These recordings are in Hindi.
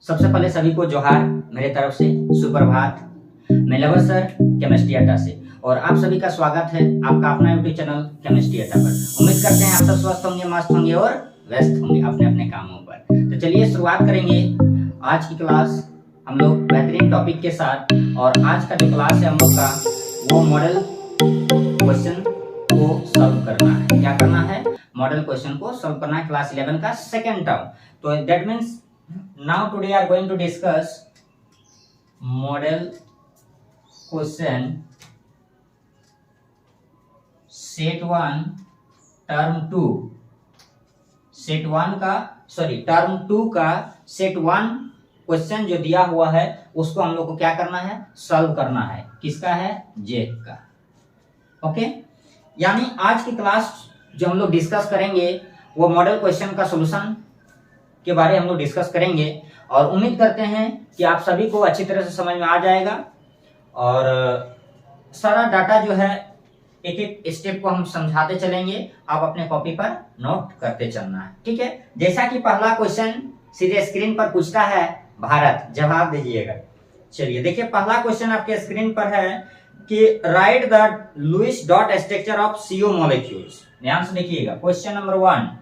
सबसे पहले सभी को जोहार मेरे तरफ से, सुप्रभात। मैं लवर सर केमिस्ट्री अड्डा से और आप सभी का स्वागत है आपका अपना यूट्यूब चैनल केमिस्ट्री अड्डा पर। उम्मीद करते हैं आप सब स्वस्थ होंगे, मस्त होंगे और व्यस्त होंगे अपने अपने कामों पर। तो चलिए शुरुआत करेंगे आज की क्लास हम लोग बेहतरीन टॉपिक के साथ। और आज का जो क्लास है हम लोग का वो मॉडल क्वेश्चन को सॉल्व करना है। क्या करना है? मॉडल क्वेश्चन को सॉल्व करना है, क्लास 11 का सेकेंड टर्म। तो that means now today are going to discuss model question set 1 term 2 set 1 का term 2 का set 1 क्वेश्चन जो दिया हुआ है उसको हम लोग को क्या करना है? सॉल्व करना है। किसका है? जेक का। ओके, यानी आज की क्लास जो हम लोग डिस्कस करेंगे वो मॉडल क्वेश्चन का सॉल्यूशन के बारे हम लोग डिस्कस करेंगे और उम्मीद करते हैं कि आप सभी को अच्छी तरह से समझ में आ जाएगा। और सारा डाटा जो है एक एक स्टेप को हम समझाते चलेंगे, आप अपने कॉपी पर नोट करते चलना है। ठीक है, जैसा कि पहला क्वेश्चन सीधे स्क्रीन पर पूछता है, भारत, जवाब दीजिएगा। चलिए देखिए, पहला क्वेश्चन आपके स्क्रीन पर है कि write the Lewis dot structure of CO molecules. ध्यान से देखिएगा, क्वेश्चन नंबर 1,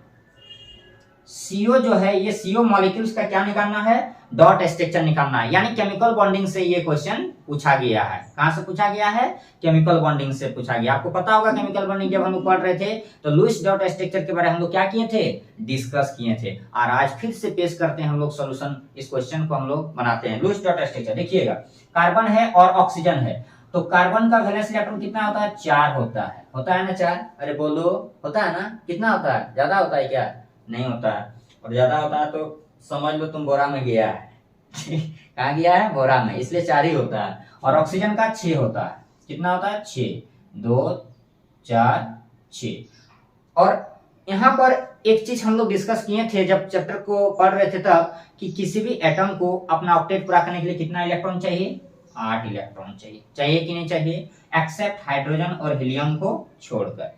सीओ जो है ये सीओ मॉलिक्यूल्स का क्या निकालना है? डॉट स्ट्रक्चर निकालना है। यानी केमिकल बॉन्डिंग से ये क्वेश्चन पूछा गया है। कहां से पूछा गया है? केमिकल बॉन्डिंग से पूछा गया। आपको पता होगा केमिकल बॉन्डिंग जब हम लोग पढ़ रहे थे तो लुईस डॉट स्ट्रक्चर के बारे में हम लोग क्या किए थे? डिस्कस किए थे। और आज फिर से पेश करते हैं हम लोग सोल्यूशन, इस क्वेश्चन को हम लोग बनाते हैं। लुईस डॉट स्ट्रक्चर देखिएगा, कार्बन है और ऑक्सीजन है, तो कार्बन का वैलेंस इलेक्ट्रॉन कितना होता है? 4 होता है ना 4? अरे बोलो, होता है ना? कितना होता है? ज्यादा होता है क्या? नहीं होता है। और ज्यादा होता है तो समझ लो तुम बोरा में गया है। कहाँ गया है? बोरा में, इसलिए 4 ही होता है। और ऑक्सीजन का 6 होता है। कितना होता है? 6, 2, 4, 6। और यहाँ पर एक चीज हम लोग डिस्कस किए थे जब चैप्टर को पढ़ रहे थे तब, कि किसी भी एटम को अपना ऑक्टेट पूरा करने के लिए कितना इलेक्ट्रॉन चाहिए? 8 इलेक्ट्रॉन चाहिए। चाहिए कि नहीं चाहिए? एक्सेप्ट हाइड्रोजन और हीलियम को छोड़कर।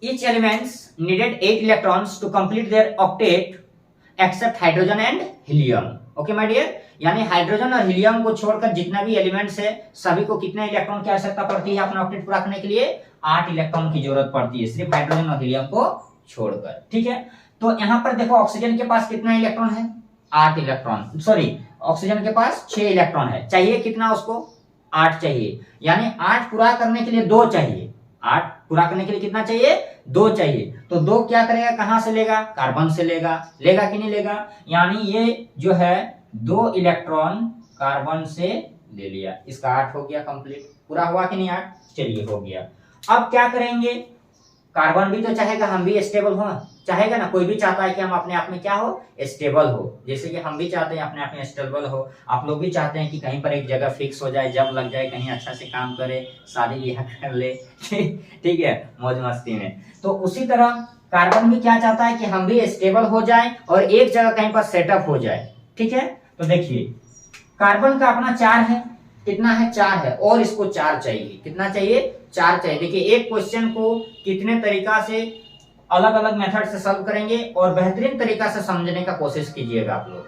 Each elements needed 8 electrons to complete their octet except hydrogen and helium. Okay my dear? यानी हाइड्रोजन और हीलियम को छोड़कर जितना भी एलिमेंट्स है सभी को कितने इलेक्ट्रॉन की आवश्यकता पड़ती है अपना ऑक्टेट पूरा करने के लिए? 8 इलेक्ट्रॉन की जरूरत पड़ती है, सिर्फ हाइड्रोजन और हीलियम को छोड़कर। ठीक है, तो यहाँ पर देखो ऑक्सीजन के पास कितना इलेक्ट्रॉन है? 8 इलेक्ट्रॉन। सॉरी, ऑक्सीजन के पास 6 इलेक्ट्रॉन है। चाहिए कितना उसको? 8 चाहिए। यानी 8 पूरा करने के लिए 2 चाहिए। 8 पूरा करने के लिए कितना चाहिए? 2 चाहिए। तो 2 क्या करेगा? कहां से लेगा? कार्बन से लेगा। लेगा कि नहीं लेगा? यानी ये जो है 2 इलेक्ट्रॉन कार्बन से ले लिया। इसका 8 हो गया कंप्लीट। पूरा हुआ कि नहीं 8? चलिए हो गया। अब क्या करेंगे? कार्बन भी तो चाहेगा हम भी स्टेबल हो, चाहेगा ना? कोई भी चाहता है कि हम अपने आप में क्या हो? स्टेबल हो। जैसे कि हम भी चाहते हैं अपने आप में स्टेबल हो, आप लोग भी चाहते हैं कि कहीं पर एक जगह फिक्स हो जाए, जब लग जाए, कहीं अच्छा से काम करे, शादी ब्याह कर ले। ठीक है, मौज मस्ती में। तो उसी तरह कार्बन भी क्या चाहता है कि हम भी स्टेबल हो जाए और एक जगह कहीं पर सेटअप हो जाए। ठीक है, तो देखिए कार्बन का अपना 4 है। कितना है? 4 है। और इसको 4 चाहिए। कितना चाहिए? 4 चाहिए। देखिए एक क्वेश्चन को कितने तरीका से अलग अलग मेथड से सॉल्व करेंगे और बेहतरीन तरीका से समझने का कोशिश कीजिएगा आप लोग।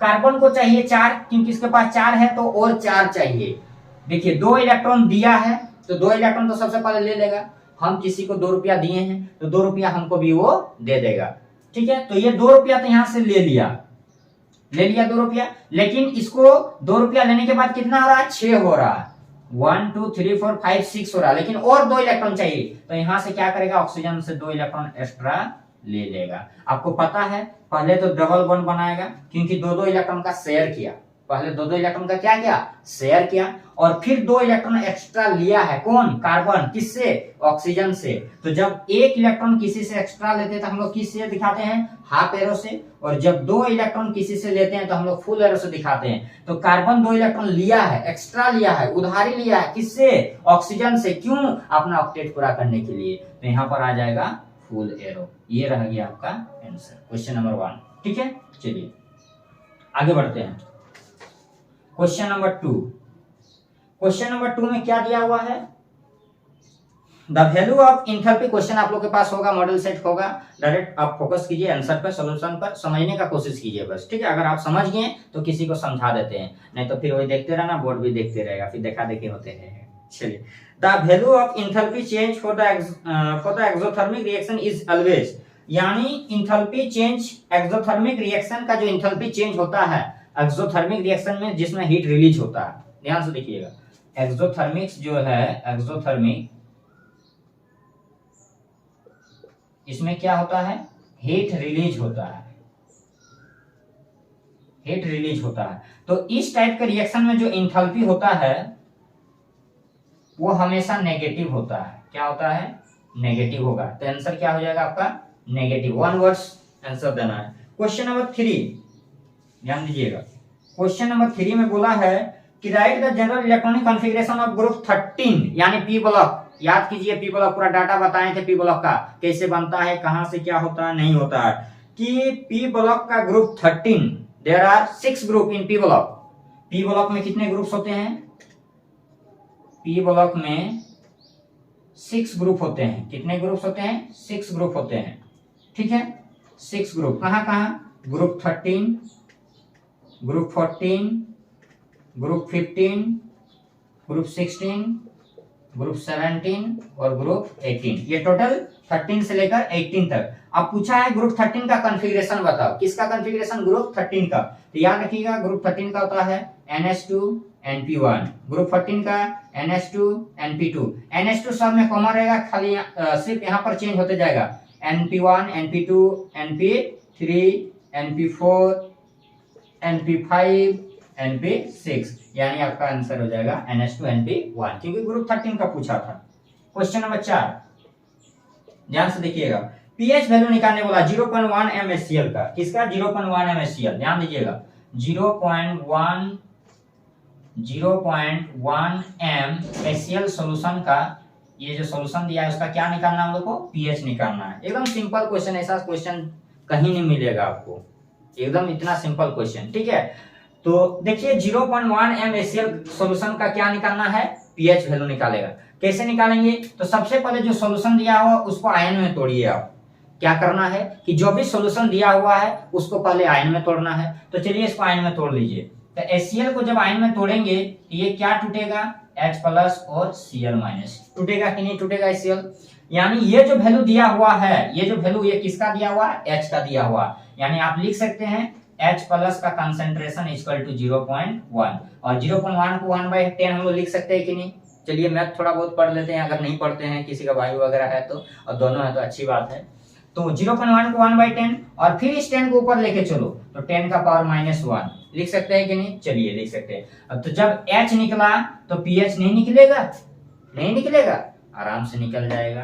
कार्बन को चाहिए 4 क्योंकि इसके पास 4 है, तो और 4 चाहिए। देखिए 2 इलेक्ट्रॉन दिया है तो 2 इलेक्ट्रॉन तो सबसे पहले ले लेगा। हम किसी को 2 रुपया दिए हैं तो 2 रुपया हमको भी वो दे देगा। ठीक है, तो ये 2 रुपया तो यहां से ले लिया 2 रुपया। लेकिन इसको 2 रुपया लेने के बाद कितना हो रहा है? 6 हो रहा है। 1 2 3 4 5 6 हो रहा है, लेकिन और 2 इलेक्ट्रॉन चाहिए। तो यहां से क्या करेगा? ऑक्सीजन से 2 इलेक्ट्रॉन एक्स्ट्रा ले लेगा। आपको पता है पहले तो डबल बॉन्ड बनाएगा क्योंकि 2-2 इलेक्ट्रॉन का शेयर किया। पहले 2-2 इलेक्ट्रॉन का क्या किया? शेयर किया। और फिर 2 इलेक्ट्रॉन एक्स्ट्रा लिया है। कौन? कार्बन। किससे? ऑक्सीजन से। तो जब 1 इलेक्ट्रॉन किसी से एक्स्ट्रा लेते हैं तो हम लोग किससे दिखाते हैं? हाफ एरो से। और जब 2 इलेक्ट्रॉन किसी से लेते हैं तो हम लोग फुल एरो से दिखाते हैं। तो कार्बन 2 इलेक्ट्रॉन लिया है, एक्स्ट्रा लिया है, उधारी लिया है। किससे? ऑक्सीजन से। क्यों? अपना ऑक्टेट पूरा करने के लिए। तो यहां पर आ जाएगा फुल एरो। ये रह गया आपका आंसर, क्वेश्चन नंबर 1। ठीक है, चलिए आगे बढ़ते हैं। Question number 2। क्वेश्चन नंबर 2 में क्या दिया हुआ है? The value of enthalpy, question आप लोग के पास होगा, मॉडल सेट होगा, डायरेक्ट आप फोकस कीजिए आंसर पर, सॉल्यूशन पर, समझने का कोशिश कीजिए बस, ठीक है। अगर आप समझ गए तो किसी को समझा देते हैं, नहीं तो फिर वही देखते रहना, बोर्ड भी देखते रहेगा, फिर देखा देखी होते हैं। चलिए, the value of enthalpy change for the exothermic reaction is always, यानी इंथैल्पी चेंज, एक्सोथर्मिक रिएक्शन का जो इंथैल्पी चेंज होता है एक्सोथर्मिक रिएक्शन में जिसमें हीट रिलीज होता है, ध्यान से देखिएगा, एक्सोथर्मिक्स जो है, एक्सोथर्मिक, इसमें क्या होता है, हीट रिलीज होता है, हीट रिलीज होता है। तो इस टाइप के रिएक्शन में जो इंथैल्पी होता है वो हमेशा नेगेटिव होता है। क्या होता है, नेगेटिव होगा। तो आंसर क्या हो जाएगा आपका, नेगेटिव। वन वर्ड्स आंसर देना है। क्वेश्चन नंबर 3 ध्यान दीजिएगा, क्वेश्चन नंबर 3 में बोला है कि write the general electronic configuration of group 13, यानी पी ब्लॉक। याद कीजिए, पी ब्लॉक पूरा डाटा बताए थे, पी ब्लॉक का कैसे बनता है, कहां से क्या होता है, नहीं होता है, कि पी ब्लॉक का group 13, there are 6 group in P block. P block में कितने ग्रुप्स होते हैं, पी ब्लॉक में 6 ग्रुप होते हैं। कितने ग्रुप्स होते हैं, 6 ग्रुप होते हैं, ठीक है। 6 ग्रुप कहां कहां, group 13, group 14, group 15, group 16, group 17 और ग्रुप 18। ये टोटल 13 से लेकर 18 तक। अब पूछा है ग्रुप 13 का कॉन्फ़िगरेशन बताओ। किसका कॉन्फ़िगरेशन, ग्रुप 13 का। तो याद रखिएगा, ग्रुप 13 का होता है NH2 NP1, ग्रुप 14 का NH2 NP2। NH2 सब में कॉमन रहेगा, खाली सिर्फ यहाँ पर चेंज होते जाएगा, NP1 NP2 NP3 NP4 NP5 NP6, यानी आपका आंसर हो जाएगा NH2 NP1, क्योंकि ग्रुप 13 का पूछा था। क्वेश्चन नंबर 4 ध्यान से देखिएगा, पीएच वैल्यू निकालने बोला 0.1 MHCl का। किसका, 0.1 MHCl। ध्यान दीजिएगा, 0.1 MHCl सॉल्यूशन का, ये जो सॉल्यूशन दिया है उसका क्या निकालना है हम लोग को, पीएच निकालना है। एकदम सिंपल क्वेश्चन, ऐसा क्वेश्चन कहीं नहीं मिलेगा आपको, एकदम इतना सिंपल क्वेश्चन, ठीक है। तो देखिए 0.1 MHCl सॉल्यूशन का क्या निकालना है, पीएच वैल्यू निकालेगा। कैसे निकालेंगे, तो सबसे पहले जो सॉल्यूशन दिया हुआ उसको आयन में तोड़िए। आप क्या करना है कि जो भी सॉल्यूशन दिया हुआ है उसको पहले आयन में तोड़ना है। तो चलिए इसको आयन में तोड़ लीजिए। तो HCl को जब आयन में तोड़ेंगे तो ये क्या टूटेगा, H+ और Cl- टूटेगा कि नहीं टूटेगा HCl। यानी ये जो वैल्यू दिया हुआ है, ये जो वैल्यू, ये किसका दिया हुआ है, H का दिया हुआ। यानी आप लिख सकते हैं H+ का कंसंट्रेशन इक्वल टू 0.1, और 0.1 को 1/10 हम लोग लिख सकते हैं कि नहीं। चलिए मैथ थोड़ा बहुत पढ़ लेते हैं, अगर नहीं पढ़ते हैं, किसी का भाई वगैरह है तो, और दोनों है तो अच्छी बात है। तो 0.1 को 1/10 और फिर इस 10 को ऊपर लेके चलो तो 10 का पावर -1 लिख सकते हैं कि नहीं, चलिए लिख सकते हैं। अब तो जब H निकला तो pH नहीं निकलेगा, नहीं निकलेगा, आराम से निकल जाएगा।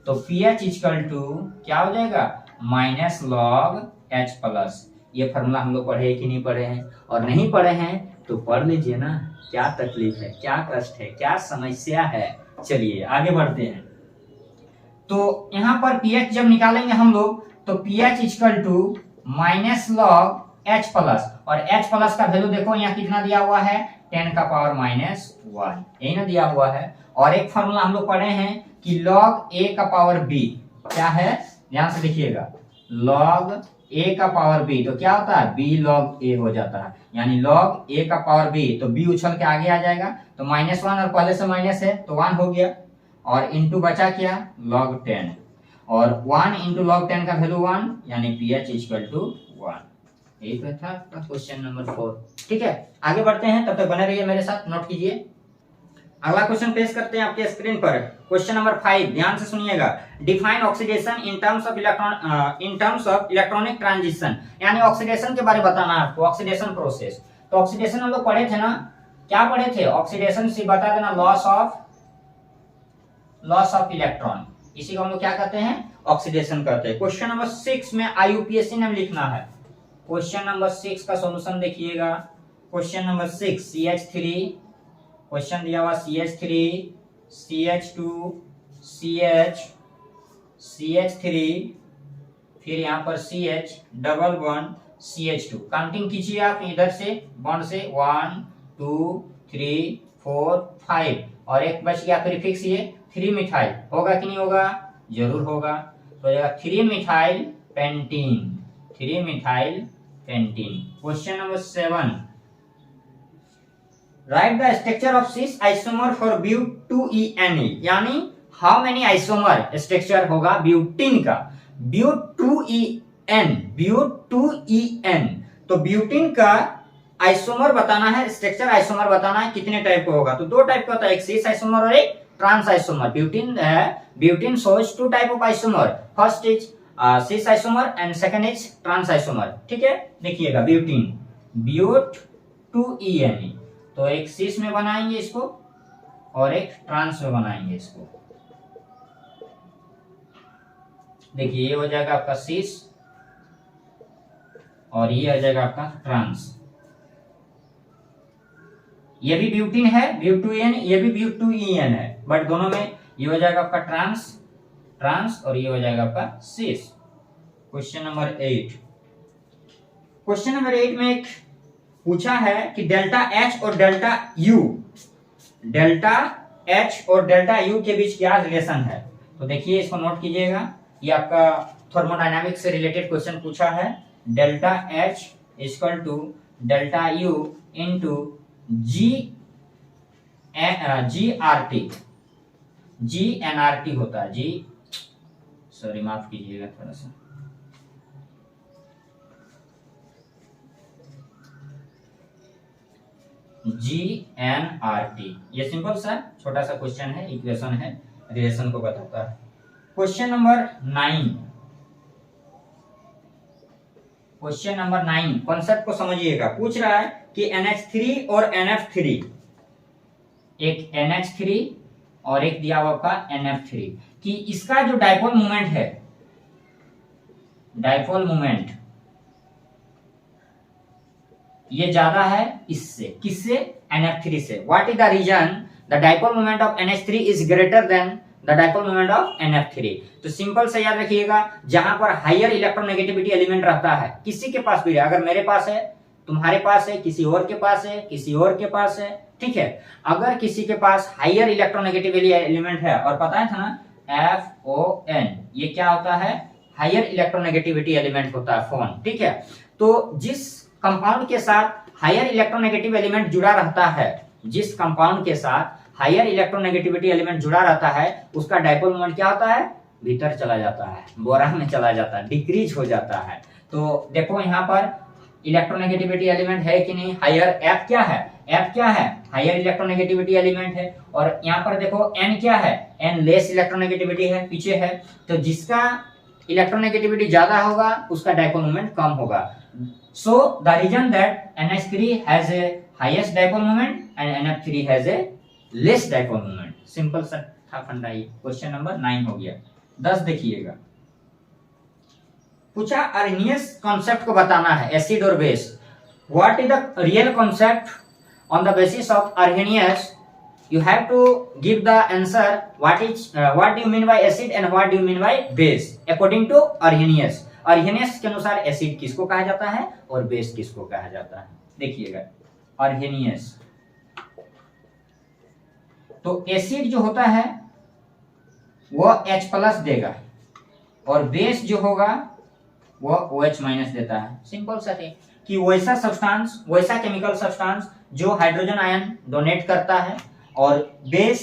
तो pH इक्वल टू क्या हो जाएगा, -log H+। ये फॉर्मूला हम लोग पढ़े कि नहीं पढ़े हैं, और नहीं पढ़े हैं तो पढ़ लीजिए ना, क्या तकलीफ है, क्या कष्ट है, क्या समस्या है। चलिए आगे बढ़ते हैं। तो यहाँ पर pH जब निकालेंगे हम लोग तो pH equal to -log H+, और H+ का वैल्यू देखो यहाँ कितना दिया हुआ है, 10 का पावर -1, यही ना दिया हुआ है। और एक फॉर्मूला हम लोग पढ़े हैं कि log A का पावर B क्या है, ध्यान से देखिएगा, log A का पावर B तो क्या होता है, B log A हो जाता है। यानी log A का पावर B, तो B उछल के आगे आ जाएगा, तो -1 और पहले से माइनस है तो 1 हो गया, और इंटू बचा क्या, log 10, और 1 इंटू log 10 का वैल्यू 1, यानी pH इक्वल टू 1। यही तो था क्वेश्चन नंबर 4, ठीक है। आगे बढ़ते हैं, तब तक बने रहिए मेरे साथ, नोट कीजिए। अगला क्वेश्चन पेश करते हैं आपके स्क्रीन पर, क्वेश्चन नंबर 5, ध्यान से सुनिएगा। Define oxidation in terms of electronic transition, यानी ऑक्सीडेशन के बारे में बताना है आपको, ऑक्सीडेशन प्रोसेस। तो ऑक्सीडेशन हम लोग पढ़े थे ना, क्या पढ़े थे, ऑक्सीडेशन से बता देना, लॉस ऑफ इलेक्ट्रॉन, इसी को हम लोग क्या कहते हैं, ऑक्सीडेशन कहते हैं। क्वेश्चन नंबर 6 में IUPAC ने लिखना है। क्वेश्चन नंबर 6 का सॉल्यूशन देखिएगा। क्वेश्चन नंबर 6, CH3, क्वेश्चन दिया हुआ CH3 CH2 CH3, फिर यहाँ पर CH double bond CH2। Counting कीजिए आप इधर से बॉन्ड से, 1 2 3 4 5, और एक बच गया प्रीफिक्स, ये 3 मिथाइल होगा कि नहीं होगा, जरूर होगा। तो हो जाएगा 3 methyl pentene, 3 methyl pentene. Question number 7, write the structure of cis isomer for ब्यूट2ene, यानी हाउ मेनी आइसोमर स्ट्रक्चर होगा ब्यूटीन का, ब्यूट2en, ब्यूट2en। तो ब्यूटीन का आइसोमर बताना है, स्ट्रक्चर आइसोमर बताना है, कितने टाइप का होगा। तो दो टाइप का होता है, एक सिस आइसोमर और एक ट्रांस आइसोमर। ब्यूटीन है, butene shows 2 type of isomer, first is cis isomer and second is trans isomer. ठीक है, देखिएगा ब्यूटीन, ब्यूट2ene, तो एक सिस में बनाएंगे इसको और एक ट्रांस में बनाएंगे इसको। देखिए ये हो जाएगा आपका सिस और ये हो जाएगा आपका ट्रांस। ये भी ब्यूटीन है, ब्यूट2en, ये भी ब्यूट2en है, बट दोनों में ये हो जाएगा आपका ट्रांस और ये हो जाएगा आपका सिस। क्वेश्चन नंबर 8, क्वेश्चन नंबर 8 में एक पूछा है कि डेल्टा H और डेल्टा U, डेल्टा H और डेल्टा U के बीच क्या रिलेशन है। तो देखिए इसको नोट कीजिएगा, ये आपका थर्मोडायनामिक्स से रिलेटेड क्वेश्चन पूछा है। Delta H equal to delta U into GnRT होता है, सॉरी माफ कीजिएगा थोड़ा सा, GnRT। ये सिंपल सा छोटा सा क्वेश्चन है, इक्वेशन है, रिलेशन को बताता है। Question number 9, question number 9 concept को समझिएगा। पूछ रहा है कि NH3 और NF3, एक NH3 और एक दिया हुआ का NF3, कि इसका जो डाइपोल मोमेंट है, डाइपोल मोमेंट ये ज्यादा है इससे, किससे, NF3 से। What is the reason the dipole moment of NH3 is greater than the dipole moment of NF3। तो सिंपल से याद रखिएगा, जहां पर हायर इलेक्ट्रोनेगेटिविटी एलिमेंट रहता है, किसी के पास भी रहे, अगर मेरे पास है, तुम्हारे पास है, किसी और के पास है, किसी और के पास है, ठीक है, अगर किसी के पास हायर इलेक्ट्रोनेगेटिविटी एलिमेंट है, और पता है था ना FON, ये क्या होता है, हायर इलेक्ट्रोनेगेटिविटी एलिमेंट होता है, फोन। ठीक है, तो जिस कंपाउंड के साथ हायर इलेक्ट्रोनेगेटिव एलिमेंट जुड़ा रहता है, जिस कंपाउंड के साथ हायर इलेक्ट्रोनेगेटिविटी एलिमेंट जुड़ा रहता है, उसका डाइपोल मोमेंट क्या होता है, भीतर चला जाता है, बोरा में चला जाता है, डिक्रीज हो जाता है। तो देखो यहाँ पर इलेक्ट्रोनेगेटिविटी एलिमेंट है कि नहीं, हायर F क्या है, F क्या है, हायर इलेक्ट्रोनेगेटिविटी एलिमेंट है, और यहाँ पर देखो N क्या है, N लेस इलेक्ट्रोनेगेटिविटी है, पीछे है। तो जिसका इलेक्ट्रोनेगेटिविटी ज्यादा होगा उसका डाइपोल मोमेंट कम होगा। So the reason that NH3 has a highest dipole moment and NF3 has a less dipole moment. Simple सा था फंडा। ये क्वेश्चन नंबर 9 हो गया। 10 देखिएगा, पूछा अर्नियस कॉन्सेप्ट को बताना है, एसिड और base. What is the real concept on the basis of Arrhenius, you have to give the answer what do you mean by acid and what do you mean by base according to Arrhenius। अर्हेनियस के अनुसार एसिड किसको कहा जाता है और बेस किसको कहा जाता है। देखिएगा अर्हेनियस, तो एसिड जो होता है वो H+ देगा और बेस जो होगा वो OH- देता है। सिंपल सा है कि वैसा सब्सटेंस, वैसा केमिकल सब्सटेंस जो हाइड्रोजन आयन डोनेट करता है, और बेस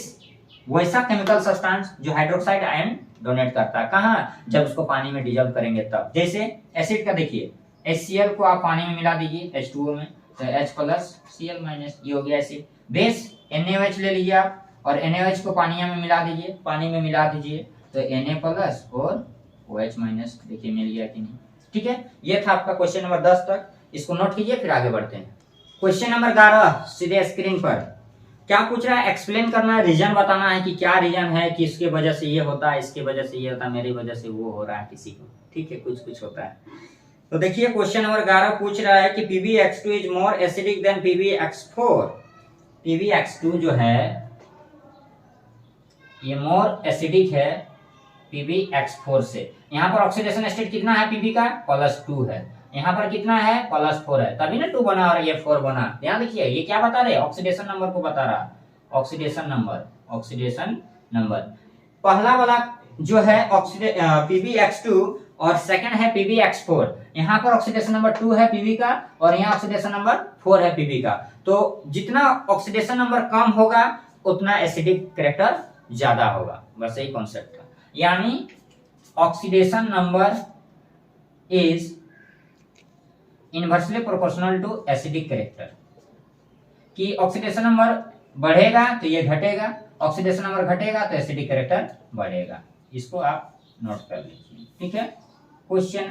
वैसा केमिकल सब्सटेंस जो हाइड्रोक्साइड आयन डोनेट करता है। कहाँ, जब उसको पानी में डिजॉल्व करेंगे तब। जैसे एसिड का देखिए, HCl को आप पानी में मिला दीजिए H2O में, तो H+Cl-, ये हो गया एसिड। बेस NaOH ले लीजिए आप और NaOH को पानी में मिला दीजिए, पानी में मिला दीजिए, तो Na+ और OH-, देखिए मिल गया कि नहीं। ठीक है, ये था आपका क्वेश्चन नंबर 10 तक, इसको नोट कीजिए, फिर आगे बढ़ते हैं। क्वेश्चन नंबर 11 सीधे स्क्रीन पर क्या पूछ रहा है, एक्सप्लेन करना है, रीजन बताना है कि क्या रीजन है कि इसके वजह से ये होता है, इसके वजह से ये होता है, मेरी वजह से वो हो रहा है किसी को। ठीक है, कुछ कुछ होता है। तो देखिए क्वेश्चन नंबर 11 पूछ रहा है कि PbX2 is more acidic then PbX4। PbX2 जो है ये मोर एसिडिक है PbX4 से। यहाँ पर ऑक्सीडेशन स्टेट कितना है Pb का, +2 है, यहाँ पर कितना है, +4 है, तभी ना 2 बना और ये 4 बना। ध्यान देखिए ये क्या बता रहे, ऑक्सीडेशन नंबर को बता रहा, ऑक्सीडेशन नंबर, ऑक्सीडेशन नंबर। पहला वाला जो है PbX2 और सेकंड है PbX4। यहाँ पर ऑक्सीडेशन नंबर 2 है Pb का और यहाँ ऑक्सीडेशन नंबर 4 है Pb का। तो जितना ऑक्सीडेशन नंबर कम होगा उतना एसिडिक कैरेक्टर ज्यादा होगा, बस यही कॉन्सेप्ट है। यानी oxidation number is inversely proportional to acidic character. कि ऑक्सीडेशन नंबर बढ़ेगा तो ये घटेगा, ऑक्सीडेशन नंबर घटेगा तो एसिडिक कैरेक्टर बढ़ेगा। इसको आप नोट कर लीजिए, ठीक है। क्वेश्चन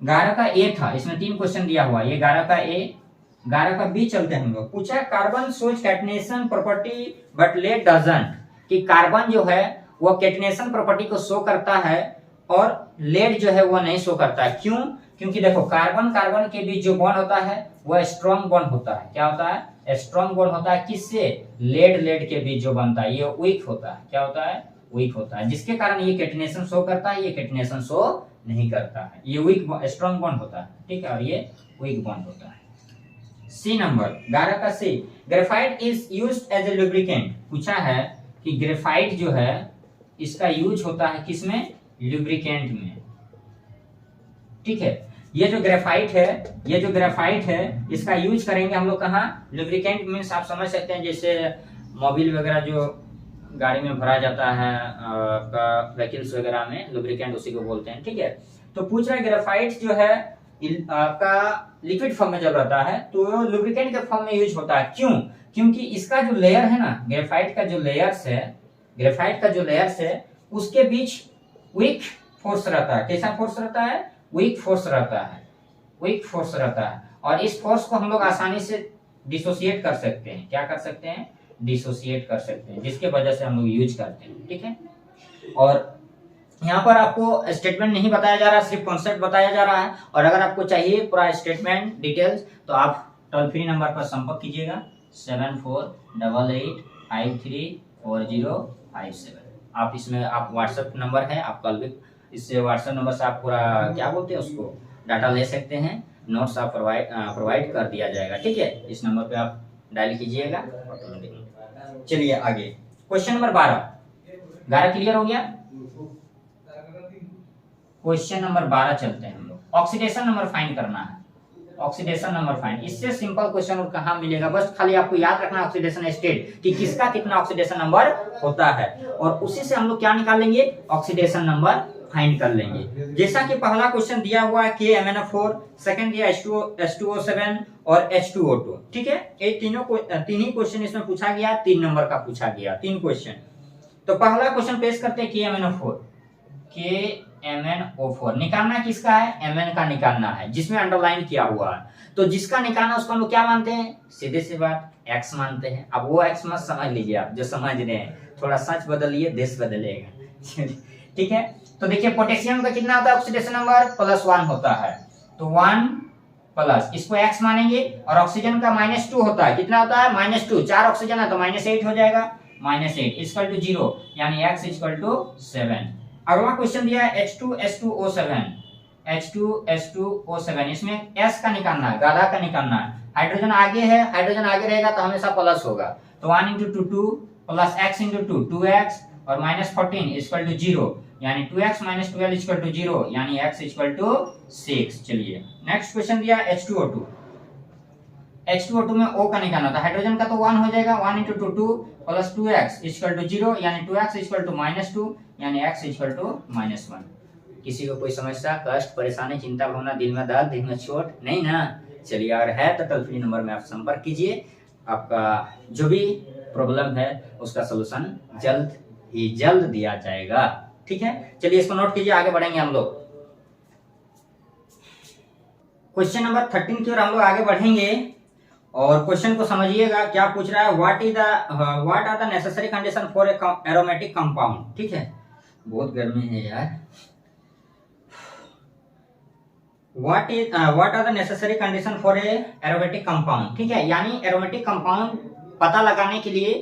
11 का ए था, इसमें 3 क्वेश्चन दिया हुआ, ये 11 का ए। 11 का बी चलते हैं हम लोग। पूछा carbon shows catenation property but lead doesn't, कि कार्बन जो है वो कैटनेशन प्रॉपर्टी को शो करता है और लेड जो है वो नहीं शो करता है। क्यों? क्योंकि देखो कार्बन कार्बन के बीच जो बॉन्ड होता है वो स्ट्रॉन्ग बॉन्ड होता है। क्या होता है? स्ट्रॉन्ग बॉन्ड होता है। किससे? लेड के बीच जो बनता है ये वीक होता है। क्या होता है? वीक होता है, जिसके कारण ये कैटनेशन शो करता है, ये कैटनेशन शो नहीं करता है। ये वीक स्ट्रॉन्ग बॉन्ड होता है, ठीक है, और ये वीक बॉन्ड होता है। सी नंबर 11 का C, graphite is used as a lubricant. पूछा है कि ग्रेफाइट जो है इसका यूज होता है किसमें? लुब्रिकेंट में, ठीक है। ये जो ग्रेफाइट है इसका यूज करेंगे हम लोग कहाँ? लुब्रिकेंट मीन्स आप समझ सकते हैं जैसे मोबिल वगैरह जो गाड़ी में भरा जाता है व्हीकल्स वगैरह में, लुब्रिकेंट उसी को बोलते हैं, ठीक है। तो पूछ रहा है ग्रेफाइट जो है आपका लिक्विड फॉर्म में जब रहता है तो लुब्रिकेंट के फॉर्म में यूज होता है। क्यों? क्योंकि इसका जो लेयर है ना, ग्रेफाइट का जो लेयर्स है उसके बीच वीक फोर्स रहता है। कैसा फोर्स रहता है? वीक फोर्स रहता है। और इस फोर्स को हम लोग आसानी से डिसोसिएट कर सकते हैं। क्या कर सकते हैं? डिसोसिएट कर सकते हैं, जिसके वजह से हम लोग यूज करते हैं, ठीक है। और यहाँ पर आपको स्टेटमेंट नहीं बताया जा रहा, सिर्फ कॉन्सेप्ट बताया जा रहा है। और अगर आपको चाहिए पूरा स्टेटमेंट डिटेल्स तो आप टोल फ्री नंबर पर संपर्क कीजिएगा 7488534057। आप इसमें आप व्हाट्सएप नंबर है, आप कल भी इससे व्हाट्सएप नंबर से आप पूरा क्या बोलते हैं उसको डाटा ले सकते हैं, नोट्स आप प्रोवाइड कर दिया जाएगा, ठीक है। इस नंबर पे आप डायल कीजिएगा। चलिए आगे क्वेश्चन नंबर 12 क्लियर हो गया। क्वेश्चन नंबर 12 चलते हैं हम लोग। ऑक्सीडेशन नंबर फाइंड करना है, ऑक्सीडेशन नंबर फाइंड। इससे सिंपल क्वेश्चन और कहाँ मिलेगा, बस खाली आपको याद रखना ऑक्सीडेशन स्टेट कि किसका कितना ऑक्सीडेशन नंबर होता है, और उसी से हम लोग क्या निकाल लेंगे? ऑक्सीडेशन नंबर फाइंड कर लेंगे। जैसा कि पहला क्वेश्चन दिया हुआ है KMnO4, सेकंड दिया H2O7 और H2O2, ठीक है। ये तीन ही क्वेश्चन इसमें पूछा गया, 3 नंबर का पूछा गया, 3 क्वेश्चन। तो पहला क्वेश्चन पेश करते हैं KMnO4 निकालना किसका है? Mn का निकालना है, जिसमें अंडरलाइन किया हुआ है। तो जिसका निकालना उसको हम लोग क्या मानते हैं? सीधे सी बात X मानते हैं। अब वो X मत समझ लीजिए, आप जो समझ रहे हैं थोड़ा सच बदलिए, देश बदलेगा, ठीक है। तो देखिए पोटेशियम का कितना होता है ऑक्सीडेशन नंबर? +1 होता है, तो 1 प्लस इसको X मानेंगे। और ऑक्सीजन का -2 होता है, कितना होता है? -2। 4 ऑक्सीजन है तो -8 हो जाएगा, -8 इक्वल टू 0, यानी X इक्वल टू 7। अगला क्वेश्चन दिया है H2SO7, इसमें S का निकालना है, गाढ़ा का निकालना है। हाइड्रोजन आगे है, हाइड्रोजन आगे रहेगा तो हमेशा प्लस होगा, तो 1 × 2 प्लस X × 2 2X और -14 इक्वल टू 0, यानी 2X - 12 इक्वल टू 0, यानी X इक्वल टू 6। चलिए नेक्स्ट क्वेश्चन दिया H2O2 में O का निकालना था। हाइड्रोजन का तो 1 हो जाएगा, 1 × 2 प्लस 2X इक्वल टू 0, यानी 2X इक्वल टू -2, यानी X इक्वल टू -1। किसी को कोई समस्या, कष्ट, परेशानी, चिंता, भावना, दिल में दर्द, दिल में चोट नहीं ना? चलिए अगर है तो टोल फ्री नंबर में आप संपर्क कीजिए, आपका जो भी प्रॉब्लम है उसका सलूशन जल्द दिया जाएगा, ठीक है। चलिए इसको नोट कीजिए, आगे बढ़ेंगे हम लोग। क्वेश्चन नंबर 13 की ओर हम लोग आगे बढ़ेंगे और क्वेश्चन को समझिएगा क्या पूछ रहा है। What are the necessary condition for aromatic compound, ठीक है। बहुत गर्मी है यार। What are the necessary condition for aromatic compound, ठीक है। यानी एरोमेटिक कंपाउंड पता लगाने के लिए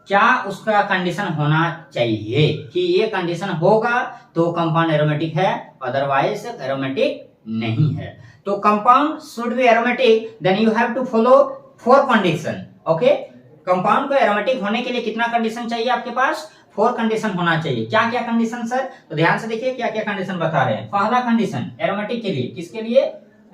क्या उसका कंडीशन होना चाहिए, कि ये कंडीशन होगा तो कंपाउंड एरोमेटिक है, अदरवाइज एरोमेटिक नहीं है। तो compound should be aromatic, then you have to follow 4 condition, okay. Compound को एरोमेटिक होने के लिए कितना कंडीशन चाहिए आपके पास? 4 कंडीशन होना चाहिए। क्या क्या कंडीशन सर? तो ध्यान से देखिए क्या क्या कंडीशन बता रहे हैं। पहला कंडीशन एरोमेटिक के लिए, किसके लिए?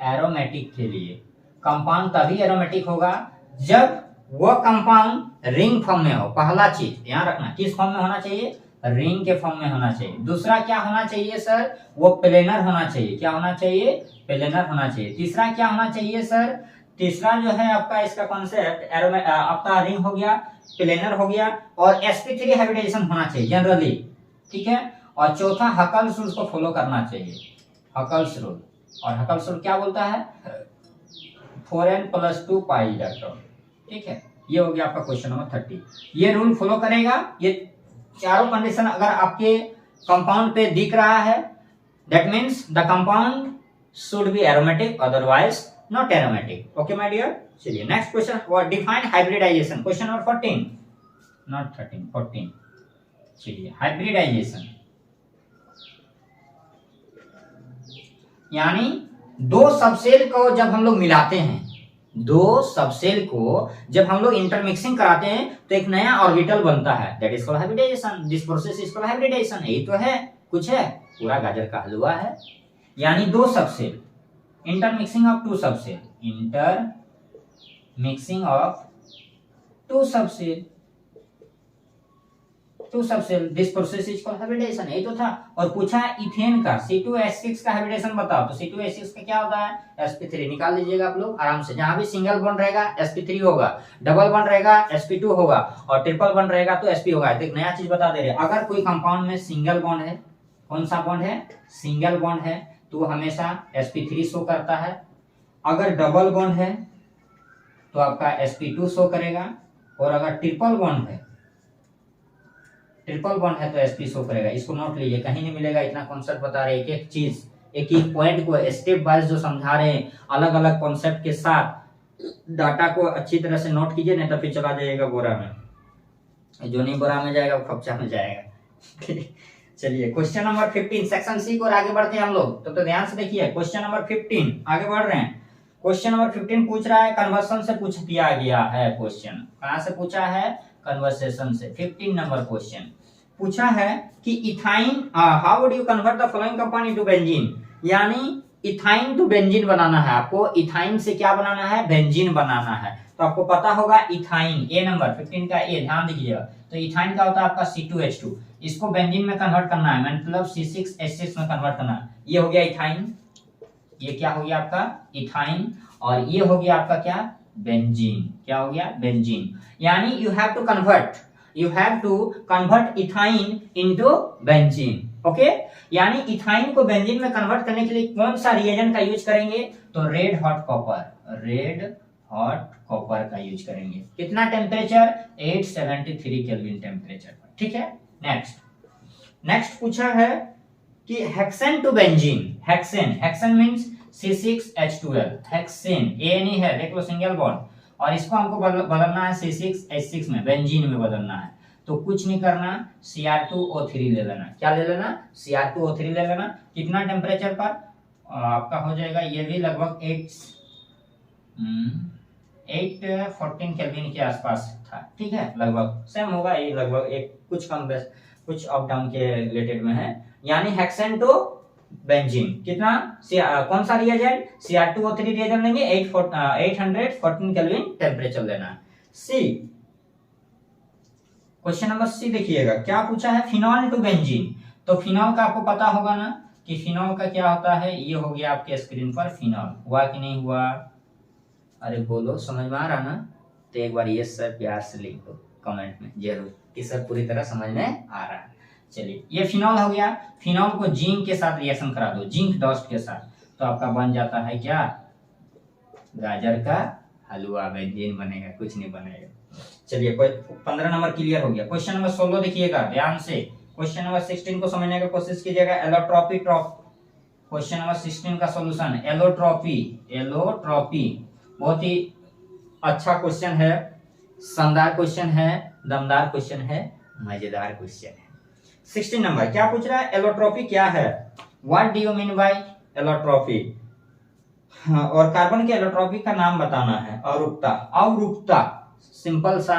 एरोमेटिक के लिए। कंपाउंड तभी एरोमेटिक होगा जब वो कंपाउंड रिंग फॉर्म में हो। पहला चीज ध्यान रखना, किस फॉर्म में होना चाहिए? रिंग के फॉर्म में होना चाहिए। दूसरा क्या होना चाहिए सर? वो प्लेनर होना चाहिए। क्या होना चाहिए? प्लेनर होना चाहिए। तीसरा क्या होना चाहिए सर? तीसरा जो है आपका इसका कॉन्सेप्ट आपका रिंग हो गया, प्लेनर हो गया, और sp3 हाइब्रिडाइजेशन होना चाहिए जनरली, ठीक है। और चौथा हकल्स रूल को फॉलो करना चाहिए, हकल्स रूल। और हकल्स रूल क्या बोलता है? 4n+2 पाई इलेक्ट्रॉन, ठीक है। ये हो गया आपका क्वेश्चन नंबर 30। ये रूल फॉलो करेगा। ये चारों कंडीशन अगर आपके कंपाउंड पे दिख रहा है, that means the compound should be aromatic, otherwise not aromatic. Okay my dear. चलिए next question, what define hybridization, question number 14, not 13, 14। चलिए हाइब्रिडाइजेशन यानी दो सबसेल को जब हम लोग मिलाते हैं, दो सबसेल को जब हम लोग इंटरमिक्सिंग कराते हैं तो एक नया ऑर्बिटल बनता है, that is called hybridization. This process is called hybridization. यही तो है, कुछ है, पूरा गाजर का हलवा है। यानी दो subshell, intermixing of two subshell, intermixing of two subshell, two subshell, this process is called hybridization. यही तो था। और पूछा है इथेन का C2H6 का हाइब्रिडेशन बताओ, तो C2H6 का क्या होता है? sp3 निकाल लीजिएगा आप लोग आराम से। जहां भी सिंगल बॉन्ड रहेगा sp3 होगा, डबल बॉन्ड रहेगा sp2 होगा, और ट्रिपल बॉन्ड रहेगा तो sp होगा। तो एक नया चीज बता दे रहे हैं, अगर कोई कंपाउंड में सिंगल बॉन्ड है, कौन सा बॉन्ड है? सिंगल बॉन्ड है, तो वो हमेशा sp3 शो करता है। अगर डबल बॉन्ड है तो आपका sp2 शो करेगा, और अगर ट्रिपल बॉन्ड है, ट्रिपल बॉन्ड है तो sp शो करेगा। इसको नोट लीजिए, कहीं नहीं मिलेगा, इतना कॉन्सेप्ट बता रहे हैं, एक एक चीज, एक एक पॉइंट को स्टेप वाइज जो समझा रहे हैं, अलग अलग कॉन्सेप्ट के साथ। डाटा को अच्छी तरह से नोट कीजिए, नहीं तो फिर चला जाएगा बोरा में, जो नहीं बोरा में जाएगा वो खपचा में जाएगा। चलिए क्वेश्चन नंबर 15 सेक्शन सी को आगे बढ़ते हैं हम लोग। तो ध्यान से देखिए क्वेश्चन नंबर 15 आगे बढ़ रहे हैं। क्वेश्चन नंबर 15 पूछ रहा है, कन्वर्सन से पूछ दिया गया है क्वेश्चन। कहां से पूछा है? कन्वर्सेशन से। 15 नंबर क्वेश्चन पूछा है कि ethyne, how would you convert the following compound into benzene. यानी इथाइन टू बेंजीन बनाना है आपको। इथाइन से क्या बनाना है? बेंजीन बनाना है। तो आपको पता होगा इथाइन, ए नंबर 15 का ए, ध्यान दीजिएगा। तो इथाइन का होता है आपका C2H2, इसको बेंजीन में कन्वर्ट करना है, मतलब C6H6 में कन्वर्ट करना है। ये हो गया इथाइन, ये क्या हो गया आपका? इथाइन। और ये हो गया आपका क्या? बेंजीन। क्या हो गया? बेंजीन। यानी you have to convert ethyne into benzene. Okay, यानी इथाइन को बेंजीन में कन्वर्ट करने के लिए कौन सा रिएजेंट का यूज करेंगे? तो रेड हॉट कॉपर का यूज करेंगे। कितना टेम्परेचर? 873 केल्विन टेम्परेचर पर, ठीक है। नेक्स्ट पूछा है कि hexane to benzene. Hexane means C6H12, hexane, ए नहीं है, देख लो सिंगल बॉन्ड, और इसको हमको बदलना है C6H6 में, बेंजीन में बदलना है। तो कुछ नहीं करना, Cr2O3 ले लेना। क्या ले लेना? Cr2O3 ले लेना। कितना टेम्परेचर पर? आपका हो जाएगा ये भी लगभग 814 केल्विन के आसपास था, ठीक है, लगभग सेम होगा ये, लगभग एक कुछ कम बेस, कुछ अप डाउन के रिलेटेड में है। यानी हेक्सेन टू बेंजीन कितना? कौन सा रिएजेंट? Cr2O3 रिएजेंट लेंगे, 814 केल्विन टेम्परेचर लेना है। सी, क्वेश्चन नंबर सी देखिएगा क्या पूछा है? Phenol to benzene. तो फिनॉल का आपको पता होगा ना कि फिनॉल का क्या होता है? ये हो गया आपके स्क्रीन पर फिनॉल। हुआ कि नहीं हुआ? अरे बोलो, समझ में आ रहा ना? तो एक बार ये सर प्यार से लिख दो कमेंट में जरूर कि सर पूरी तरह समझ में आ रहा है। चलिए ये फिनॉल हो गया। फिनॉल को जिंक के साथ रिएक्शन करा दो, जिंक डस्ट के साथ, तो आपका बन जाता है क्या? गाजर का हलवा। बेंजीन बनेगा, कुछ नहीं बनेगा। चलिए 15 नंबर क्लियर हो गया। क्वेश्चन नंबर 16 देखिएगा ध्यान से। क्वेश्चन नंबर 16 को समझने की कोशिश कीजिएगा। एलोट्रॉपी क्वेश्चन नंबर 16 का सॉल्यूशन एलोट्रॉपी बहुत ही अच्छा क्वेश्चन है, शानदार क्वेश्चन है, दमदार क्वेश्चन है, मजेदार क्वेश्चन है। 16 नंबर क्या पूछ रहा है? एलोट्रॉपी क्या है? What do you mean by allotropy? और कार्बन के एलोट्रॉपी का नाम बताना है। अवरुपता, सिंपल सा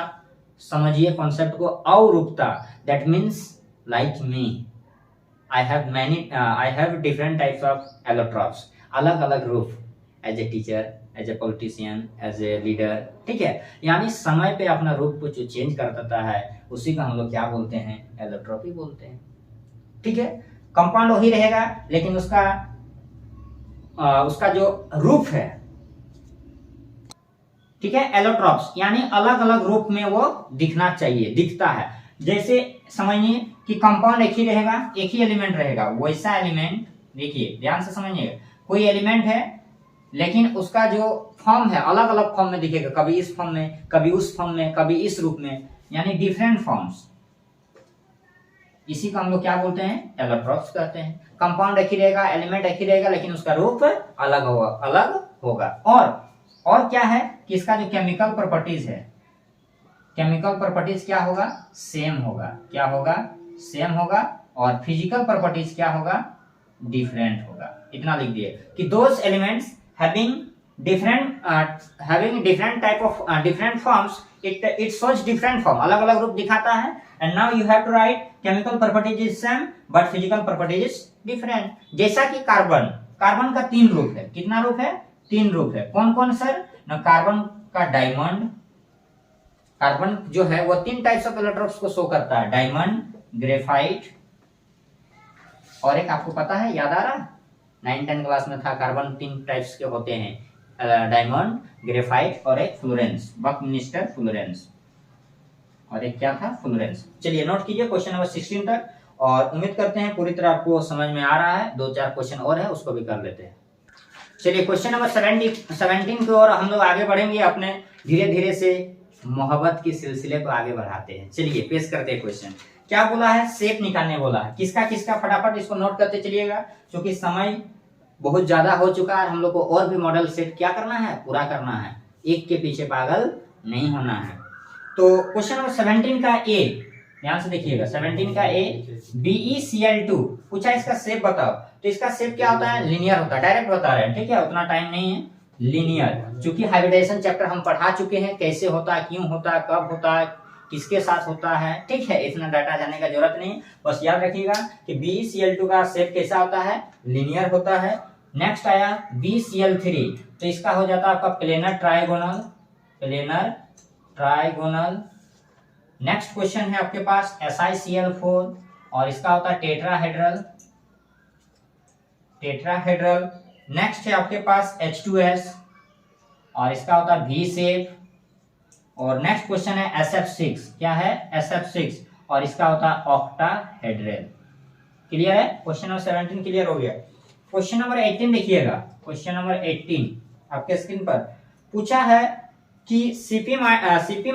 समझिए कॉन्सेप्ट को, अवरूपता that means like me, I have different types of allotropes, अलग अलग रूप, as a teacher, as a politician, as a leader, ठीक है। यानी समय पे अपना रूप को जो चेंज कर देता है उसी का हम लोग क्या बोलते हैं, एलोट्रॉपी बोलते हैं, ठीक है। कंपाउंड वही रहेगा लेकिन उसका जो रूप है, ठीक है, एलोट्रॉप्स यानी अलग अलग रूप में वो दिखना चाहिए, दिखता है। जैसे समझिए कि कंपाउंड एक ही रहेगा, एक ही एलिमेंट रहेगा, वैसा एलिमेंट देखिए ध्यान से समझिएगा, कोई एलिमेंट है लेकिन उसका जो फॉर्म है अलग अलग फॉर्म में दिखेगा, कभी इस फॉर्म में, कभी उस फॉर्म में, कभी इस रूप में, यानी डिफरेंट फॉर्म्स, इसी को हम लोग क्या बोलते हैं, एलोट्रॉप्स कहते हैं। कंपाउंड एक ही रहेगा, एलिमेंट एक ही रहेगा लेकिन उसका रूप अलग होगा। और क्या है कि इसका जो केमिकल प्रॉपर्टीज है, केमिकल प्रॉपर्टीज क्या होगा, सेम होगा, क्या होगा, सेम होगा। और फिजिकल प्रॉपर्टीज क्या होगा, डिफरेंट होगा। इतना लिख दिए कि those elements having different type of different forms, it shows different form, अलग अलग रूप दिखाता है। and now you have to write chemical properties is same but physical properties is different। जैसा कि कार्बन का 3 रूप है, कितना रूप है, 3 रूप है। कौन कौन सर, ना कार्बन का डायमंड, कार्बन जो है वो 3 टाइप्स ऑफ इलेक्ट्रॉन्स को शो करता है, डायमंड, ग्रेफाइट, और एक आपको पता है, याद आ रहा, 9-10 क्लास में था, कार्बन 3 टाइप्स के होते हैं, डायमंड, ग्रेफाइट और एक फ्लोरेंस, बकमिस्टर फ्लोरेंस, और एक क्या था, फ्लोरेंस। चलिए नोट कीजिए क्वेश्चन नंबर 16 तक, और उम्मीद करते हैं पूरी तरह आपको समझ में आ रहा है। 2-4 क्वेश्चन और है, उसको भी कर लेते हैं। चलिए क्वेश्चन नंबर 17 की ओर हम लोग आगे बढ़ेंगे, अपने धीरे धीरे से मोहब्बत के सिलसिले को आगे बढ़ाते हैं। चलिए पेश करते हैं क्वेश्चन। क्या बोला है, शेप निकालने बोला है, किसका किसका, फटाफट इसको नोट करते चलिएगा क्योंकि समय बहुत ज्यादा हो चुका है। हम लोग को और भी मॉडल सेट क्या करना है, पूरा करना है, एक के पीछे पागल नहीं होना है। तो क्वेश्चन नंबर 17 का ए, ध्यान से देखिएगा, 17 का ए, BeCl2 पूछा, इसका शेप बताओ। तो इसका शेप क्या होता है, लीनियर होता है, डायरेक्ट बता रहे हैं, ठीक है, उतना टाइम नहीं है, लीनियर। चूंकि हाइब्रिडेशन चैप्टर हम पढ़ा चुके हैं, कैसे होता है, क्यों होता है, कब होता है, किसके साथ होता है, ठीक है, इतना डाटा जानने का जरूरत नहीं। बस याद रखिएगा कि BeCl2 का शेप कैसा होता है, लीनियर होता है। नेक्स्ट आया BeCl3, तो इसका हो जाता है आपका प्लेनर ट्राइगोनल। नेक्स्ट क्वेश्चन है आपके पास SiCl4, और इसका होता है टेट्राहेड्रल। नेक्स्ट है आपके पास H2S, और इसका होता है V शेप। और नेक्स्ट क्वेश्चन है SF6, क्या है, SF6, और इसका होता है ऑक्टाहेड्रल। क्लियर है, क्वेश्चन नंबर 17 क्लियर हो गया। क्वेश्चन नंबर 18 देखिएगा, क्वेश्चन नंबर 18 आपके स्क्रीन पर पूछा है कि Cp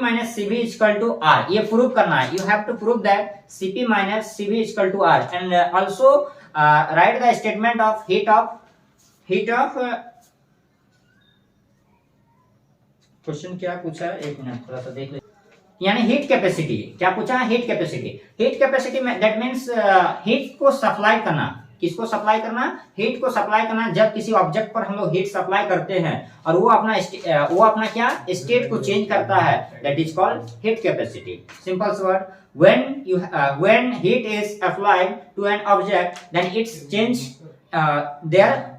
minus Cv equal to R, ये प्रूव करना है, you have to prove that Cp minus Cv equal to R, and also write the statement of heat of question क्या पूछा है, एक मिनट थोड़ा सा देख ले, यानी हीट कैपेसिटी क्या पूछा है, हीट कैपेसिटी में दैट मींस हीट को सप्लाई करना, किसको सप्लाई करना, हीट को सप्लाई करना। जब किसी ऑब्जेक्ट पर हम लोग हीट सप्लाई करते हैं और वो अपना क्या स्टेट को चेंज करता है, that is called heat capacity. Simple word, when heat is applied to an object then it's change their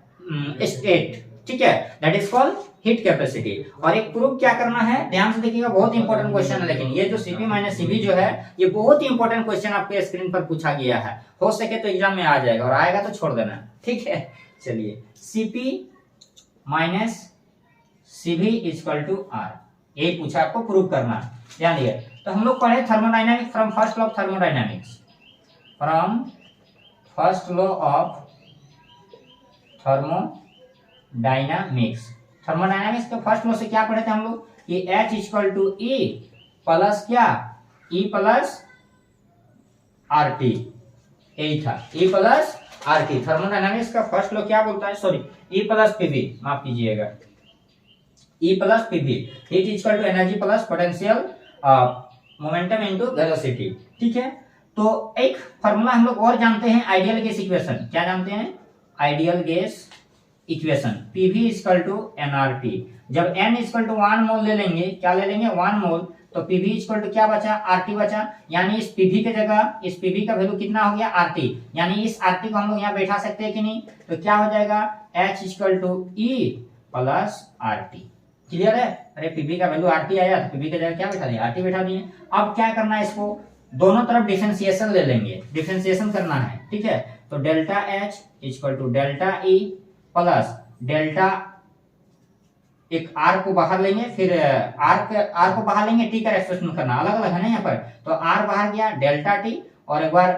state, ठीक है, that is called heat capacity. और एक प्रूफ क्या करना है, ध्यान से देखिएगा, बहुत इंपॉर्टेंट क्वेश्चन है, लेकिन ये जो Cp माइनस Cv जो है ये बहुत ही इंपॉर्टेंट क्वेश्चन आपके स्क्रीन पर पूछा गया है, हो सके तो एग्जाम में आ जाएगा, और आएगा तो छोड़ देना, ठीक है। चलिए Cp minus Cv equal to R, ये पूछा, आपको प्रूव करना, ध्यान दिए। तो हम लोग पढ़े thermodynamics, from first law of thermodynamics, thermodynamics के फर्स्ट लॉ से क्या पढ़े थे हम लोग कि H equal to E plus क्या, E प्लस RT, यही था, E प्लस RT। थर्मोडायनामिक्स का फर्स्ट लॉ क्या बोलता है, सॉरी, E प्लस PV, माफ कीजिएगा, E plus PV, heat equal to energy plus potential momentum into velocity, ठीक है। तो एक फार्मूला हम लोग और जानते हैं, आइडियल गैस इक्वेशन, क्या जानते हैं, ideal gas equation, PV equal to nRT। जब n इक्वल टू 1 मोल ले लेंगे, क्या ले लेंगे, 1 मोल, तो पीवी इक्वल टू क्या बचा, आरटी बचा। यानी इस पीवी के जगह इस पीवी का वैल्यू कितना हो गया, आरटी। यानी इस आरटी को हम लोग यहाँ बैठा सकते हैं कि नहीं, तो क्या हो जाएगा, H equal to E plus RT. Clear है। अरे पीवी का वैल्यू आरटी आया तो पीवी की जगह क्या बैठा दिया, आरटी बैठा दिए। अब क्या करना है, इसको दोनों तरफ डिफरेंशिएशन ले लेंगे, डिफरेंशिएशन करना है, ठीक है। तो delta H equal to delta E plus delta, एक आर को बाहर लेंगे, फिर आर को बाहर लेंगे, टी का एक्सप्रेशन करना अलग अलग है ना यहाँ पर। तो आर बाहर गया डेल्टा टी, और एक बार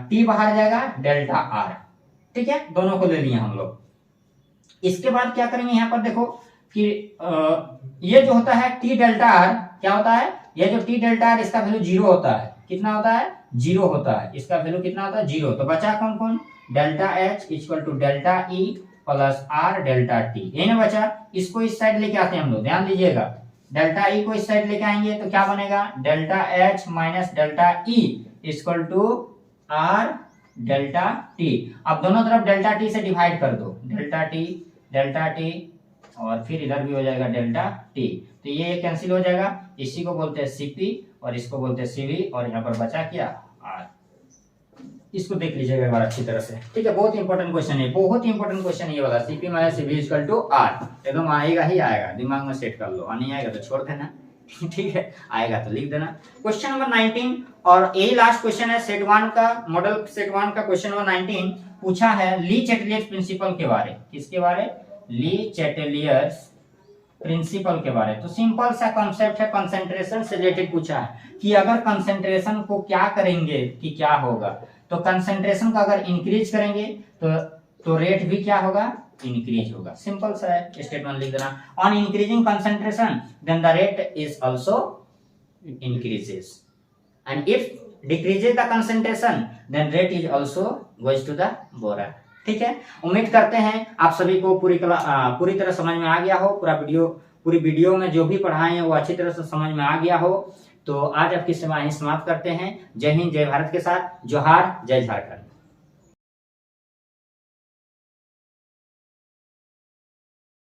टी बाहर जाएगा डेल्टा आर, ठीक है। दोनों को ले लिए हम लोग। इसके बाद क्या करेंगे, यहाँ पर देखो कि ये जो होता है टी डेल्टा आर, क्या होता है, ये जो टी डेल्टा आर इसका वैल्यू 0 होता है। कितना होता है, 0 होता है। इसका वैल्यू कितना होता है, 0। तो बचा कौन कौन, delta H equal to delta E plus R delta T, ये ना बचा। इसको इस साइड लेके आते हैं हम लोग, ध्यान दीजिएगा। डेल्टा ई को इस साइड लेके आएंगे तो क्या बनेगा, delta H minus delta E equal to R delta T. अब दोनों तरफ डेल्टा टी से डिवाइड कर दो, डेल्टा टी और फिर इधर भी हो जाएगा डेल्टा टी। तो ये कैंसिल हो जाएगा। इसी को बोलते हैं सीपी और इसको बोलते हैं सीवी, और यहाँ पर बचा क्या, आर। इसको देख लीजिएगा एक बार अच्छी तरह से, ठीक है। बहुत इंपॉर्टेंट क्वेश्चन है, बहुत इंपॉर्टेंट क्वेश्चन है ये वाला, CP minus CV equal to R. एकदम आएगा ही आएगा, दिमाग में सेट कर लो, और नहीं आएगा तो छोड़ देना, ठीक है। आएगा तो लिख देना। क्वेश्चन नंबर 19 और यही लास्ट क्वेश्चन है सेट 1 का, मॉडल सेट 1 का क्वेश्चन नंबर 19 पूछा है ली चैटलियर्स प्रिंसिपल के बारे। किसके बारे, ली चैटलियर्स प्रिंसिपल के बारे। तो सिंपल सा कॉन्सेप्ट है, कंसंट्रेशन से रिलेटेड पूछा है कि अगर कंसंट्रेशन को क्या करेंगे कि क्या होगा। तो कंसंट्रेशन का अगर इंक्रीज करेंगे तो रेट भी क्या होगा, इंक्रीज होगा। सिंपल सा है, स्टेटमेंट लिख देना। On increasing concentration then the rate is also increases, and if decreases the concentration then rate is also goes to the बोरा। ठीक है, उम्मीद करते हैं आप सभी को पूरी तरह समझ में आ गया हो। पूरी वीडियो में जो भी पढ़ाए हैं वो अच्छी तरह से समझ में आ गया हो। तो आज आपकी सेवा यहीं समाप्त करते हैं। जय हिंद, जय भारत के साथ जोहार, जय झारखंड।